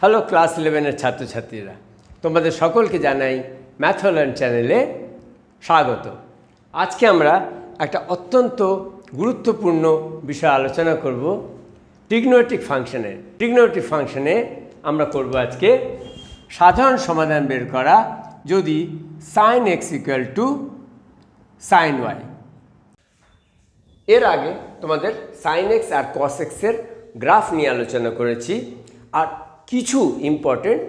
Hello class 11-এর ছাত্রছাত্রীরা, তোমাদের সকলকে জানাই ম্যাথলার্ন চ্যানেলে স্বাগত। আজকে আমরা একটা অত্যন্ত গুরুত্বপূর্ণ বিষয় আলোচনা করব, ট্রিগনোমেট্রিক ফাংশনে আমরা করব আজকে সাধারণ সমাধান বের করা যদি sin x sin y। এর আগে তোমাদের sin x আর cos x এর গ্রাফ নিয়ে আলোচনা করেছি, আর কিছু ইম্পর্টেন্ট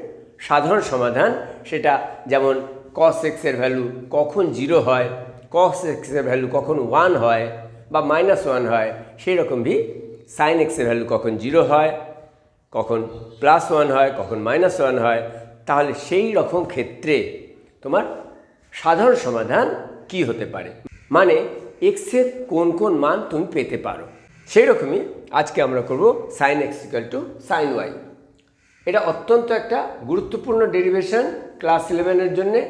সাধারণ সমাধান, সেটা যেমন cos x এর ভ্যালু কখন 0 হয়, cos x এর ভ্যালু কখন 1 হয় বা -1 হয়, সেই রকমই sin x এর ভ্যালু কখন 0 হয়, কখন +1 হয়, কখন -1 হয়। তাহলে সেই রকম ক্ষেত্রে তোমার সাধারণ সমাধান কি হতে পারে, মানে x এর কোন কোন মান তুমি পেতে পারো, সেই রকমই আজকে আমরা করব sin x sin y। এটা অত্যন্ত একটা গুরুত্বপূর্ণ ডেরিভেশন ক্লাস 11-এর জন্যে।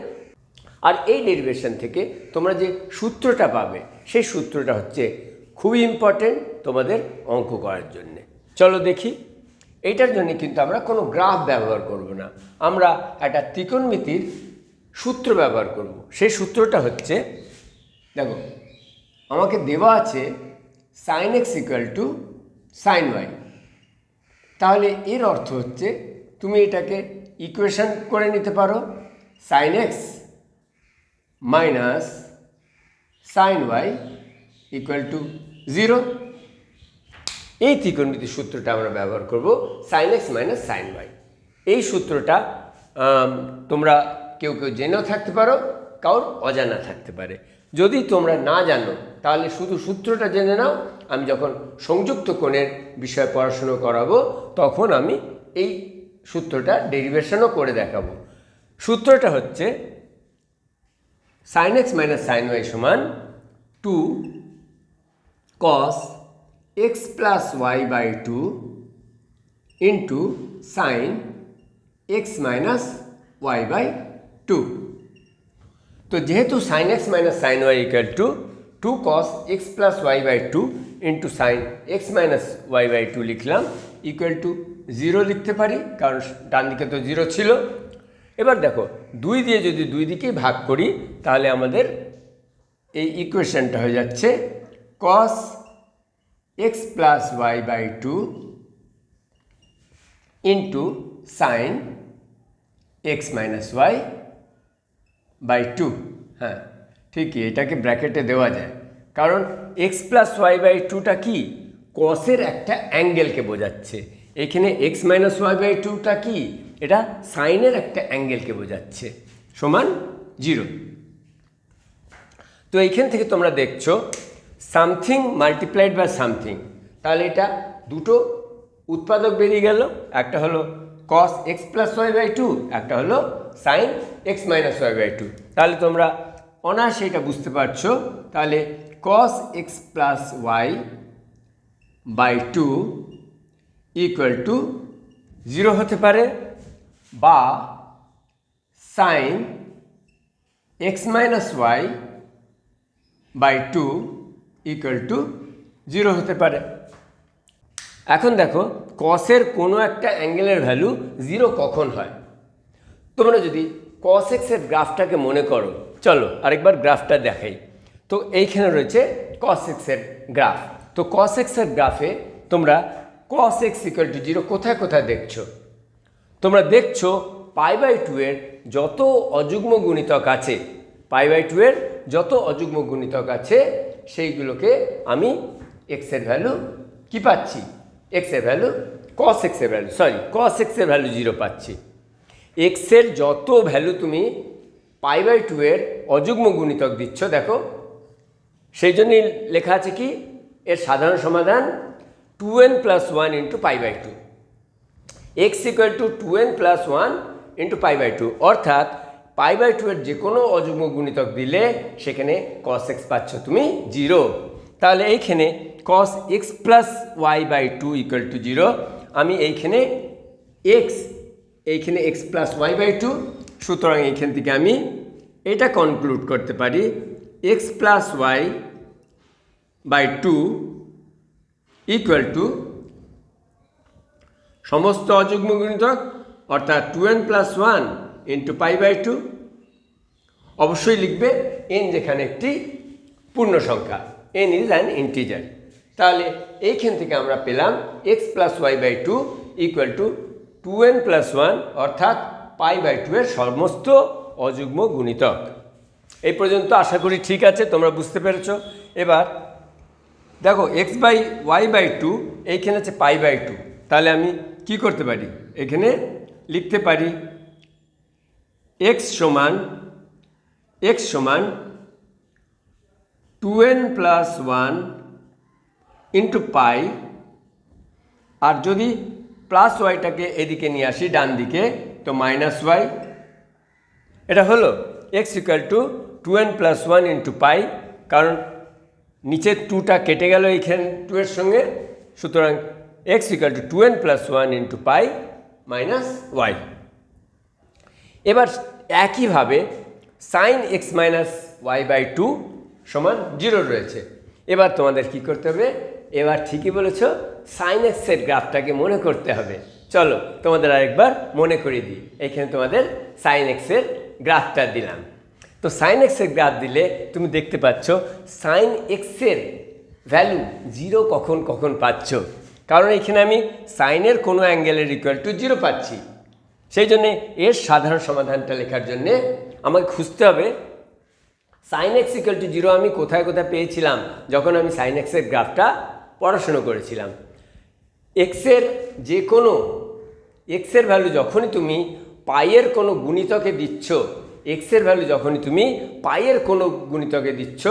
আর এই ডেরিভেশন থেকে তোমরা যে সূত্রটা পাবে, সেই সূত্রটা হচ্ছে খুবই ইম্পর্টেন্ট তোমাদের অঙ্ক করার জন্যে। চলো দেখি। এইটার জন্য কিন্তু আমরা কোনো গ্রাফ ব্যবহার করব না, আমরা একটা ত্রিকোণমিতির সূত্র ব্যবহার করব। সেই সূত্রটা হচ্ছে, দেখো আমাকে দেওয়া আছে sin x sin y। তাহলে এর অর্থ হচ্ছে তুমি এটাকে ইকুয়েশন করে নিতে পারো, sin x minus sin y = 0। এই ত্রিকোণমিতির সূত্রটা আমরা ব্যবহার করব, sin x minus sin y। এই সূত্রটা তোমরা কেউ কেউ জেনেও থাকতে পারো, কারোর অজানা থাকতে পারে। যদি তোমরা না জানো তাহলে শুধু সূত্রটা জেনে নাও, আমি যখন সংযুক্ত কোণের বিষয়ে পড়াশুনো করাবো তখন আমি এই সূত্রটা ডেরিভেশনও করে দেখাবো। সূত্রটা হচ্ছে sin x minus sin y সমান 2 cos x plus y by 2 into sin x minus y by 2। তো যেহেতু sin x minus sin y = 2 cos x plus y by 2 into sin x minus y by 2 লিখলাম, = 0 লিখতে পারি, কারণ ডান দিকে তো 0 ছিল। এবার দেখো 2 দিয়ে যদি দুই দিকেই ভাগ করি তাহলে আমাদের এই ইকুয়েশনটা হয়ে যাচ্ছে cos x plus y by 2 into sin x minus y by 2। হ্যাঁ ঠিকই, এটাকে ব্র্যাকেটে দেওয়া যায়, কারণ x প্লাস ওয়াই বাই 2টা কি, কসের একটা অ্যাঙ্গেলকে বোঝাচ্ছে। এখানে x মাইনাস ওয়াই বাই 2টা কি, এটা সাইনের একটা অ্যাঙ্গেলকে বোঝাচ্ছে, সমান 0। তো এইখান থেকে তোমরা দেখছো সামথিং মাল্টিপ্লাইড বাই সামথিং, তাহলে এটা দুটো উৎপাদক বেরিয়ে গেল, একটা হলো cos x plus y by 2, একটা হলো sin x minus y by 2। তাহলে তোমরা অনায়াসে এটা বুঝতে পারছো। তাহলে cos x plus y by 2 = 0 হতে পারে, বা sin x minus y by 2 = 0 হতে পারে। এখন দেখো কসের কোনো একটা অ্যাঙ্গেলের ভ্যালু 0 কখন হয়। তোমরা যদি cos x এর গ্রাফটাকে মনে করো, চলো আরেকবার গ্রাফটা দেখাই। তো এইখানে রয়েছে cos x এর গ্রাফ। তো cos x এর গ্রাফে তোমরা cos x = 0 কোথায় কোথায় দেখছো? তোমরা দেখছো π/2 এর যত অযুগ্ম গুণিতক আছে, π/2 এর যত অযুগ্ম গুণিতক আছে সেইগুলোকে আমি x এর ভ্যালু কি পাচ্ছি, x এর ভ্যালু cos x এর ভ্যালু cos x এর ভ্যালু 0 পাচ্ছি। x এর যত ভ্যালু তুমি π/2 এর অযুগ্ম গুণিতক দিচ্ছ, দেখো সেই জন্যই লেখা আছে কি, এর সাধারণ সমাধান 2n + 1 × π/2। x = 2n + 1 × π/2, অর্থাৎ π/2 এর যে কোনো অযুগ্ম গুণিতক দিলে সেখানে cos x পাচ্ছ তুমি 0। তাহলে এইখানে cos x plus y by 2 = 0। আমি এইখানে x প্লাস y বাই 2, সুতরাং এইখান থেকে আমি এটা কনক্লুড করতে পারি x প্লাস y বাই 2 = সমস্ত অযুগ্ম গুণিতক অর্থাৎ 2n plus 1 into pi by 2। অবশ্যই লিখবে n যেখানে একটি পূর্ণ সংখ্যা, n ইজ অ্যান ইন্টিজার। তাহলে এইখান থেকে আমরা পেলাম x plus y by 2 equal to 2n plus 1 অর্থাৎ পাই বাই 2 এর সমস্ত অযুগ্ম গুণিতক। এই পর্যন্ত আশা করি ঠিক আছে, তোমরা বুঝতে পেরেছ। এবার দেখো x বাই ওয়াই বাই 2 এইখানে আছে পাই বাই 2, তাহলে আমি কি করতে পারি, এখানে লিখতে পারি x সমান 2n প্লাস 1 ইন্টু পাই, আর যদি প্লাস ওয়াইটাকে এদিকে নিয়ে আসি ডান দিকে, তো মাইনাস ওয়াই। এটা হলো x equal to 2n plus 1 into পাই, কারণ নিচের 2টা কেটে গেল এইখানে 2 এর সঙ্গে, সুতরাং x equal to 2n plus 1 into pi minus y. এবার একইভাবে sine x minus y by 2 সমান 0 রয়েছে। এবার তোমাদের কি করতে হবে, এবার ঠিকই বলেছ, সাইন এক্সের গ্রাফটাকে মনে করতে হবে। চলো তোমাদের আরেকবার মনে করিয়ে দিই। এখানে তোমাদের সাইন এক্সের গ্রাফটা দিলাম। তো সাইন এক্সের গ্রাফ দিলে তুমি দেখতে পাচ্ছ সাইন এক্সের ভ্যালু 0 কখন কখন পাচ্ছ, কারণ এখানে আমি সাইনের কোনো অ্যাঙ্গেলের ইকুয়াল টু 0 পাচ্ছি। সেই জন্যে এর সাধারণ সমাধানটা লেখার জন্যে আমাকে খুঁজতে হবে সাইন এক্স ইকুয়াল টু 0 আমি কোথায় কোথায় পেয়েছিলাম যখন আমি সাইন এক্সের গ্রাফটা পড়াশুনো করেছিলাম। এক্সের যে কোনো এক্সের ভ্যালু যখনই তুমি পাইয়ের কোনো গুণিতকে দিচ্ছ, এক্সের ভ্যালু যখনই তুমি পাইয়ের কোনো গুণিতকে দিচ্ছ,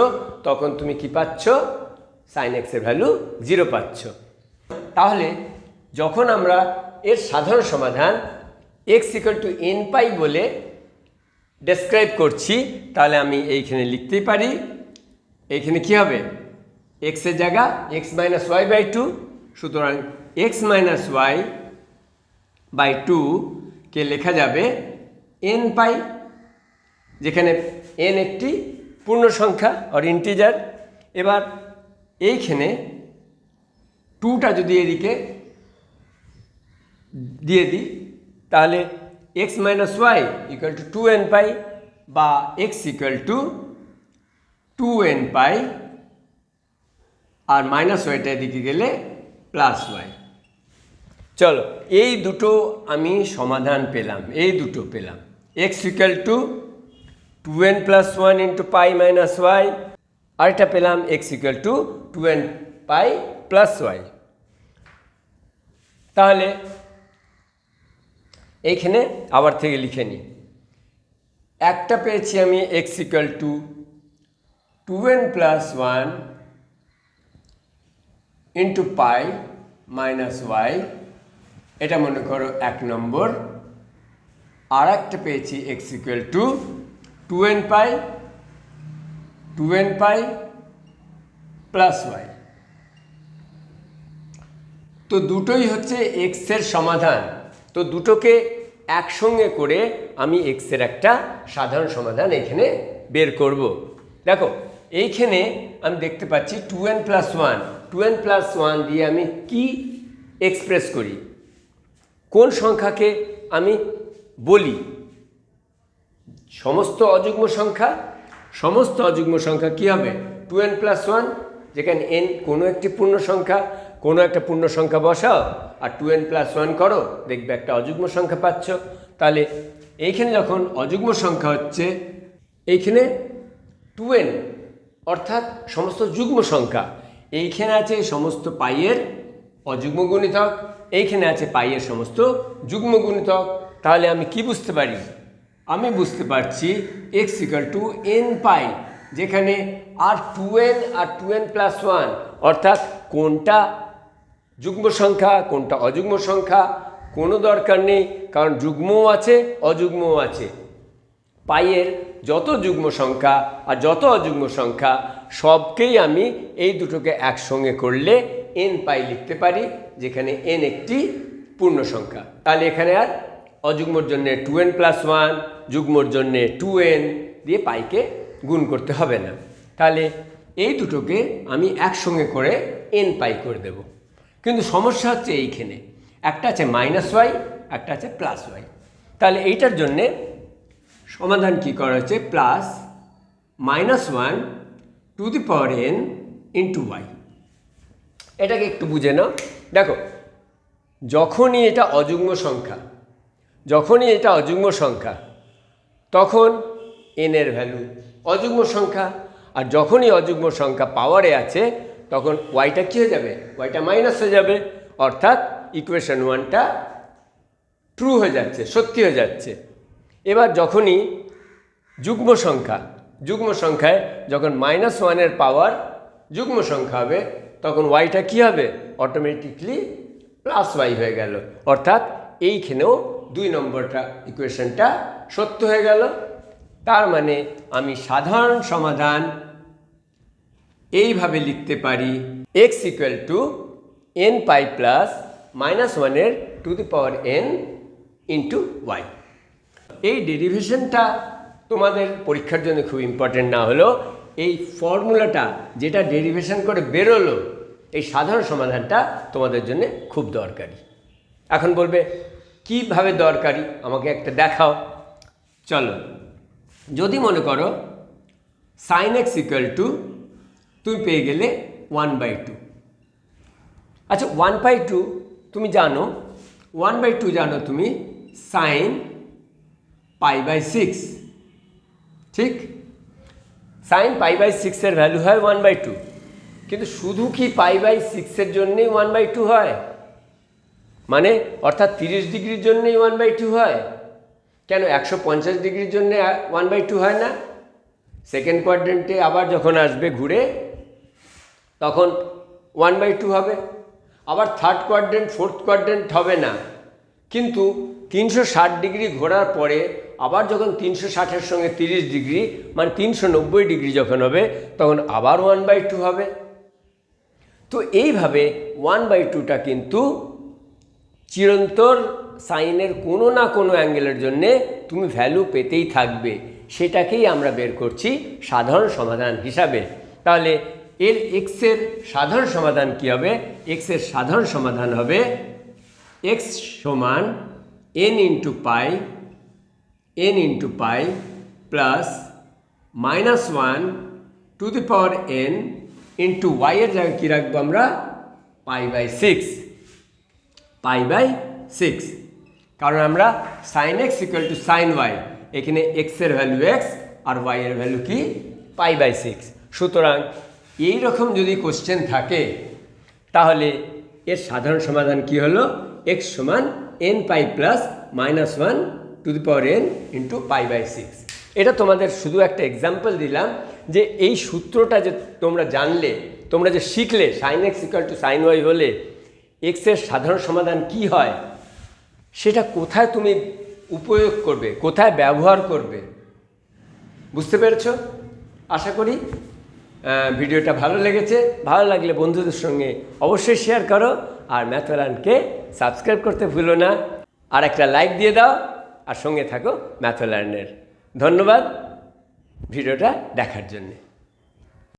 তখন তুমি কি পাচ্ছ, সাইন এক্সের ভ্যালু 0 পাচ্ছ। তাহলে যখন আমরা এর সাধারণ সমাধান এক্স ইকুয়াল টু এন পাই বলে ডেসক্রাইব করছি, তাহলে আমি এইখানে লিখতেই পারি, এইখানে কি হবে, এক্সের জায়গা এক্স মাইনাস ওয়াই বাই 2, সুতরাং এক্স মাইনাস ওয়াই বাই 2কে লেখা যাবে এন পাই, যেখানে এন একটি পূর্ণ সংখ্যা অর ইন্টিজার। এবার এইখানে 2টা যদি এদিকে দিয়ে দিই, তাহলে x minus y equal to 2n pi, বা x equal to 2n pi, আর মাইনাস ওয়াইটা এদিকে গেলে প্লাস ওয়াই। চলো এই দুটো আমি সমাধান পেলাম, এই দুটো পেলাম, x equal to 2n plus 1 into pi minus y, আর এটা পেলাম x equal to 2n pi plus y. তাহলে এইখানে আবার থেকে লিখে নিই, একটা পেয়েছি আমি x equal to 2n plus 1 into pi minus y, এটা মনে করো 1 নম্বর। আর একটা পেয়েছি x equal to 2n pi plus y. তো দুটোই হচ্ছে এক্সের সমাধান। তো দুটোকে একসঙ্গে করে আমি এক্সের একটা সাধারণ সমাধান এখানে বের করব। দেখো এইখানে আমি দেখতে পাচ্ছি 2n প্লাস 1 দিয়ে আমি কি এক্সপ্রেস করি, কোন সংখ্যাকে আমি বলি, সমস্ত অযুগ্ম সংখ্যা কি হবে 2n প্লাস 1, যেখানে n কোনো একটি পূর্ণ সংখ্যা, কোনো একটা পূর্ণ সংখ্যা বসাও আর 2n প্লাস 1 করো, দেখবে একটা অযুগ্ম সংখ্যা পাচ্ছ। তাহলে এইখানে যখন অযুগ্ম সংখ্যা হচ্ছে, এইখানে 2n অর্থাৎ সমস্ত যুগ্ম সংখ্যা, এইখানে আছে সমস্ত পাইয়ের অযুগ্ম গুণিতক, এইখানে আছে পাইয়ের সমস্ত যুগ্ম গুণিতক। তাহলে আমি কি বুঝতে পারি, আমি বুঝতে পারছি এক্স ইকুয়াল টু এন পাই, যেখানে আর 2n প্লাস 1 অর্থাৎ কোনটা যুগ্ম সংখ্যা কোনটা অযুগ্ম সংখ্যা কোনো দরকার নেই, কারণ যুগ্মও আছে অযুগ্মও আছে। পাইয়ের যত যুগ্ম সংখ্যা আর যত অযুগ্ম সংখ্যা সবকেই আমি এই দুটোকে একসঙ্গে করলে এন পাই লিখতে পারি, যেখানে এন একটি পূর্ণ সংখ্যা। তাহলে এখানে আর অযুগ্মর জন্যে 2n প্লাস 1, যুগ্মর জন্যে 2n দিয়ে পাইকে গুণ করতে হবে না। তাহলে এই দুটোকে আমি একসঙ্গে করে এন পাই করে দেব। কিন্তু সমস্যা হচ্ছে এইখানে একটা আছে মাইনাস ওয়াই একটা আছে প্লাস ওয়াই। তাহলে এইটার জন্যে সমাধান কি করা হচ্ছে, plus -1 to the power n into y. এটাকে একটু বুঝে নাও। দেখো, যখনই এটা অযুগ্ম সংখ্যা তখন n এর ভ্যালু অযুগ্ম সংখ্যা, আর যখনই অযুগ্ম সংখ্যা পাওয়ারে আছে তখন ওয়াইটা কী হয়ে যাবে, ওয়াইটা মাইনাস হয়ে যাবে, অর্থাৎ ইকুয়েশন 1টা ট্রু হয়ে যাচ্ছে, সত্যি হয়ে যাচ্ছে। এবার যখনই যুগ্ম সংখ্যায় যখন -1-এর পাওয়ার যুগ্ম সংখ্যা হবে তখন ওয়াইটা কী হবে, অটোমেটিকলি প্লাস ওয়াই হয়ে গেল, অর্থাৎ এইখানেও 2 নম্বরটা ইকুয়েশনটা সত্য হয়ে গেল। তার মানে আমি সাধারণ সমাধান এইভাবে লিখতে পারি, x equal to n pi plus -1 to the power n into y. এই ডেরিভেশনটা তোমাদের পরীক্ষার জন্য খুব ইম্পর্টেন্ট না হলেও এই ফর্মুলাটা যেটা ডেরিভেশন করে বেরোলো, এই সাধারণ সমাধানটা তোমাদের জন্য খুব দরকারি। এখন বলবে কিভাবে দরকারি, আমাকে একটা দেখাও। চলো, যদি মনে করো sin x ইকুয়াল টু তুমি পেয়ে গেলে 1/2। আচ্ছা, 1/2 তুমি জানো, 1/2 জানো তুমি sin π/6, ঠিক? sin π/6 ভ্যালু হয় 1/2, কিন্তু শুধু কি π/6 জন্যেই 1/2 হয়? মানে অর্থাৎ 30 ডিগ্রির জন্যেই 1/2 হয়? কেন 150 ডিগ্রির জন্যে 1/2 হয় না? সেকেন্ড কোয়াড্রেন্টে আবার যখন আসবে ঘুরে তখন 1/2 হবে, আবার থার্ড কোয়াড্রেন্ট, ফোর্থ কোয়াড্রেন্ট হবে না, কিন্তু 360 ডিগ্রি ঘোরার পরে আবার যখন 360-এর সঙ্গে 30 ডিগ্রি মানে 390 ডিগ্রি যখন হবে তখন আবার 1/2 হবে। তো এইভাবে 1/2টা কিন্তু চিরন্তর সাইনের কোনো না কোনো অ্যাঙ্গেলের জন্যে তুমি ভ্যালু পেতেই থাকবে, সেটাকেই আমরা বের করছি সাধারণ সমাধান হিসাবে। তাহলে এর এক্সের সাধারণ সমাধান কি হবে? এক্সের সাধারণ সমাধান হবে x সমান n ইন্টু pi plus -1 to the power n into y এর জায়গায় কী রাখবো আমরা, π/6, কারণ আমরা sin x equal two sin y, এখানে x এর ভ্যালু x আর y এর ভ্যালু কি, π/6। সুতরাং এই রকম যদি কোশ্চেন থাকে তাহলে এর সাধারণ সমাধান কি হলো, x সমান n pi plus -1 to the power n into π/6। এটা তোমাদের শুধু একটা এক্সাম্পল দিলাম যে এই সূত্রটা যে তোমরা জানলে, তোমরা যে শিখলে sin x equal two sin y হলে এক্সের সাধারণ সমাধান কি হয়, সেটা কোথায় তুমি উপয়োগ করবে, কোথায় ব্যবহার করবে, বুঝতে পেরেছ? আশা করি ভিডিওটা ভালো লেগেছে। ভালো লাগলে বন্ধুদের সঙ্গে অবশ্যই শেয়ার করো, আর ম্যাথওয়ালারনকে সাবস্ক্রাইব করতে ভুলো না, আর একটা লাইক দিয়ে দাও, আর সঙ্গে থাকো ম্যাথওয়ালারনের। ধন্যবাদ ভিডিওটা দেখার জন্যে।